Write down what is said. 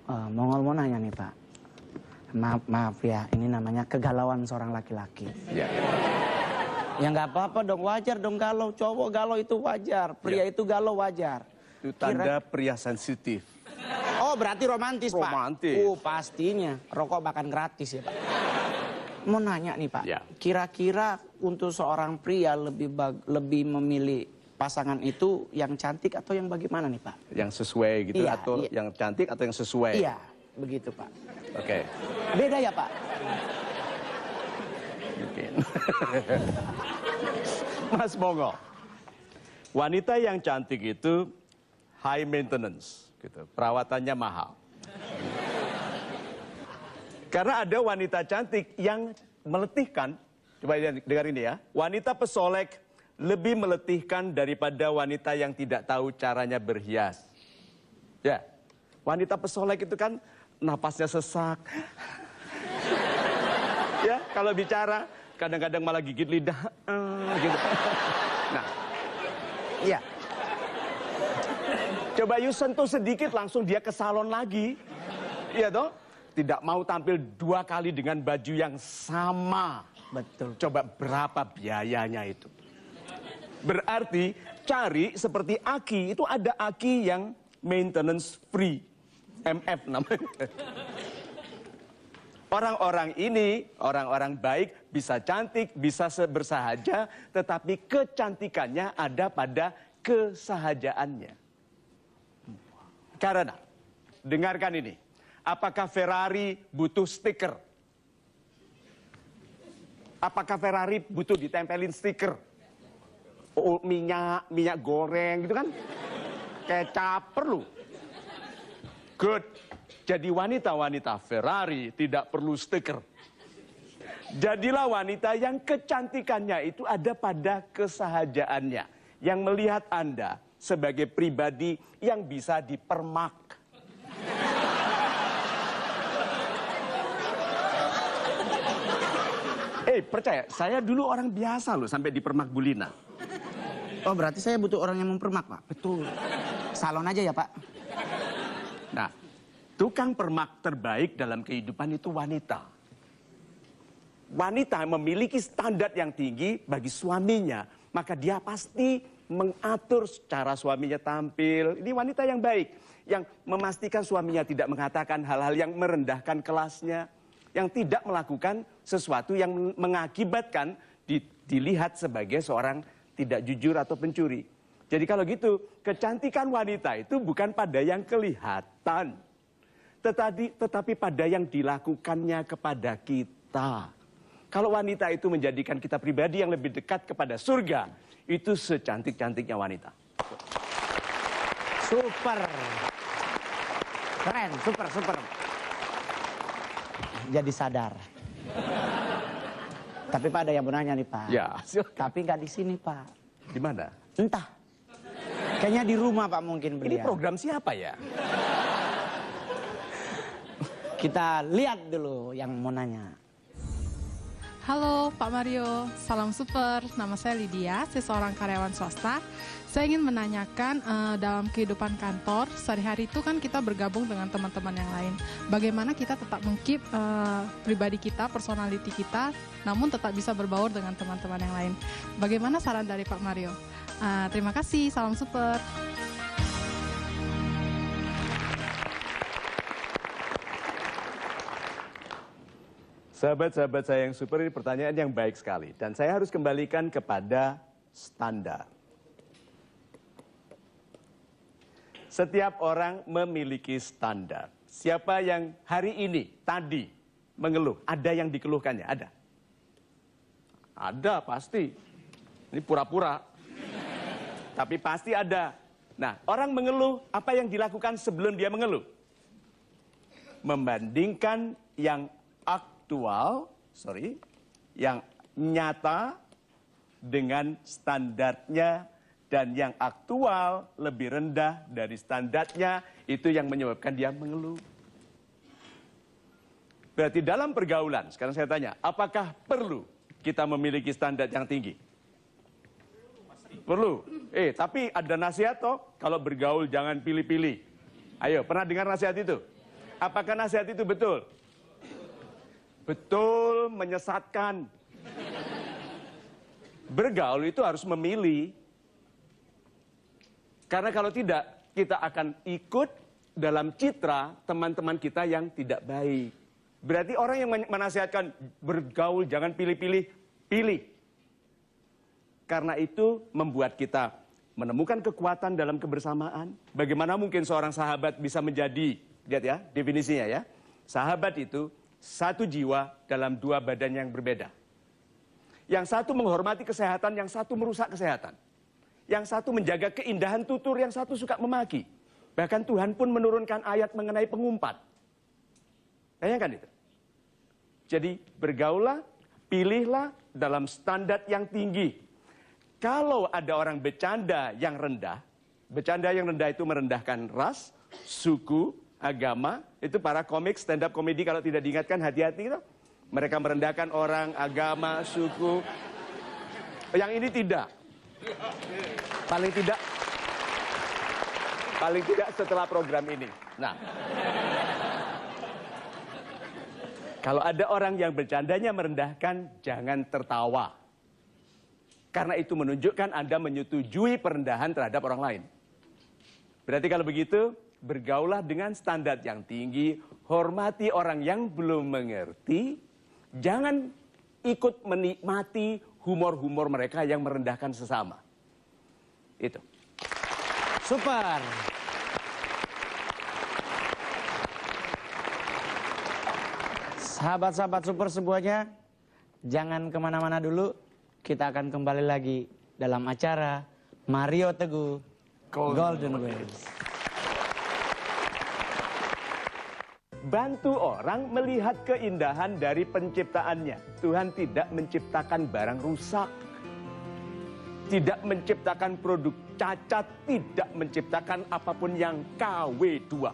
Mongol mau nanya nih Pak. Maaf ya, ini namanya kegalauan seorang laki-laki. Ya. Ya nggak apa-apa dong, wajar dong galau. Cowok galau itu wajar, pria itu galau wajar. Itu tanda pria sensitif. Oh berarti romantis Pak? Romantis. Pastinya, rokok bahkan gratis ya Pak. Mau nanya nih Pak, Ya. kira-kira untuk seorang pria lebih memilih pasangan itu yang cantik atau yang bagaimana nih Pak? Yang sesuai gitu, Iya, atau iya. yang cantik atau yang sesuai? Iya, begitu Pak. Oke. Beda ya Pak? Mungkin. Mas Mongol, wanita yang cantik itu high maintenance, gitu. Perawatannya mahal. Karena ada wanita cantik yang meletihkan. Coba dengar ini ya. Wanita pesolek lebih meletihkan daripada wanita yang tidak tahu caranya berhias. Ya, wanita pesolek itu kan napasnya sesak. Ya, kalau bicara kadang-kadang malah gigit lidah. Gitu. Nah, Iya. coba you sentuh sedikit langsung dia ke salon lagi. Iya toh? Tidak mau tampil 2 kali dengan baju yang sama. Betul. Coba berapa biayanya itu? Berarti cari seperti Aki. Itu ada Aki yang maintenance free. MF namanya. Orang-orang ini, orang-orang baik, bisa cantik, bisa bersahaja, tetapi kecantikannya ada pada kesahajaannya. Karena, dengarkan ini. Apakah Ferrari butuh stiker? Apakah Ferrari butuh ditempelin stiker? Oh, minyak goreng gitu kan? Kecap perlu. Good. Jadi wanita-wanita Ferrari tidak perlu stiker. Jadilah wanita yang kecantikannya itu ada pada kesahajaannya. Yang melihat Anda sebagai pribadi yang bisa dipermak. Percaya, saya dulu orang biasa loh sampai di Permak Bulina. Oh berarti saya butuh orang yang mempermak Pak? Betul. Salon aja ya Pak? Nah, tukang permak terbaik dalam kehidupan itu wanita. Wanita memiliki standar yang tinggi bagi suaminya, maka dia pasti mengatur cara suaminya tampil. Ini wanita yang baik, yang memastikan suaminya tidak mengatakan hal-hal yang merendahkan kelasnya, yang tidak melakukan sesuatu yang mengakibatkan dilihat sebagai seorang tidak jujur atau pencuri. Jadi kalau gitu, kecantikan wanita itu bukan pada yang kelihatan, tetapi pada yang dilakukannya kepada kita. Kalau wanita itu menjadikan kita pribadi yang lebih dekat kepada surga, itu secantik-cantiknya wanita. Super. Keren, super. Jadi sadar. Tapi Pak ada yang mau nanya nih Pak. Ya, silakan. Tapi nggak di sini Pak. Di mana? Entah. Kayaknya di rumah Pak mungkin Ini beliau. program siapa ya? Kita lihat dulu yang mau nanya. Halo Pak Mario, salam super. Nama saya Lydia, saya seorang karyawan swasta. Saya ingin menanyakan dalam kehidupan kantor, sehari-hari itu kan kita bergabung dengan teman-teman yang lain. Bagaimana kita tetap mengkeep pribadi kita, personality kita, namun tetap bisa berbaur dengan teman-teman yang lain. Bagaimana saran dari Pak Mario? Terima kasih, salam super. Sahabat-sahabat saya yang super, ini pertanyaan yang baik sekali. Dan saya harus kembalikan kepada standar. Setiap orang memiliki standar. Siapa yang hari ini, tadi, mengeluh? Ada yang dikeluhkannya? Ada? Ada, pasti. Ini pura-pura. Tapi pasti ada. Nah, orang mengeluh, apa yang dilakukan sebelum dia mengeluh? Membandingkan yang yang nyata dengan standarnya, dan yang aktual lebih rendah dari standarnya, itu yang menyebabkan dia mengeluh. Berarti dalam pergaulan, sekarang saya tanya, apakah perlu kita memiliki standar yang tinggi? Perlu. Tapi ada nasihat toh, kalau bergaul jangan pilih-pilih. Ayo, pernah dengar nasihat itu? Apakah nasihat itu betul? Betul, menyesatkan. Bergaul itu harus memilih. Karena kalau tidak, kita akan ikut dalam citra teman-teman kita yang tidak baik. Berarti orang yang menasihatkan bergaul, jangan pilih-pilih, pilih. Karena itu membuat kita menemukan kekuatan dalam kebersamaan. Bagaimana mungkin seorang sahabat bisa menjadi, lihat ya definisinya ya. Sahabat itu satu jiwa dalam dua badan yang berbeda. Yang satu menghormati kesehatan, yang satu merusak kesehatan. Yang satu menjaga keindahan tutur, yang satu suka memaki. Bahkan Tuhan pun menurunkan ayat mengenai pengumpat. Bayangkan itu. Jadi bergaulah, pilihlah dalam standar yang tinggi. Kalau ada orang bercanda yang rendah itu merendahkan ras, suku, agama, itu para komik, stand up komedi kalau tidak diingatkan hati-hati itu. Mereka merendahkan orang, agama, suku. Yang ini tidak. Paling tidak setelah program ini. Nah, kalau ada orang yang bercandanya merendahkan, jangan tertawa. Karena itu menunjukkan Anda menyetujui perendahan terhadap orang lain. Berarti kalau begitu, bergaulah dengan standar yang tinggi, hormati orang yang belum mengerti, jangan ikut menikmati humor-humor mereka yang merendahkan sesama. Itu. Super. Sahabat-sahabat super semuanya, jangan kemana-mana dulu. Kita akan kembali lagi dalam acara Mario Teguh Golden Waves. Bantu orang melihat keindahan dari penciptaannya. Tuhan tidak menciptakan barang rusak. Tidak menciptakan produk cacat. Tidak menciptakan apapun yang KW2.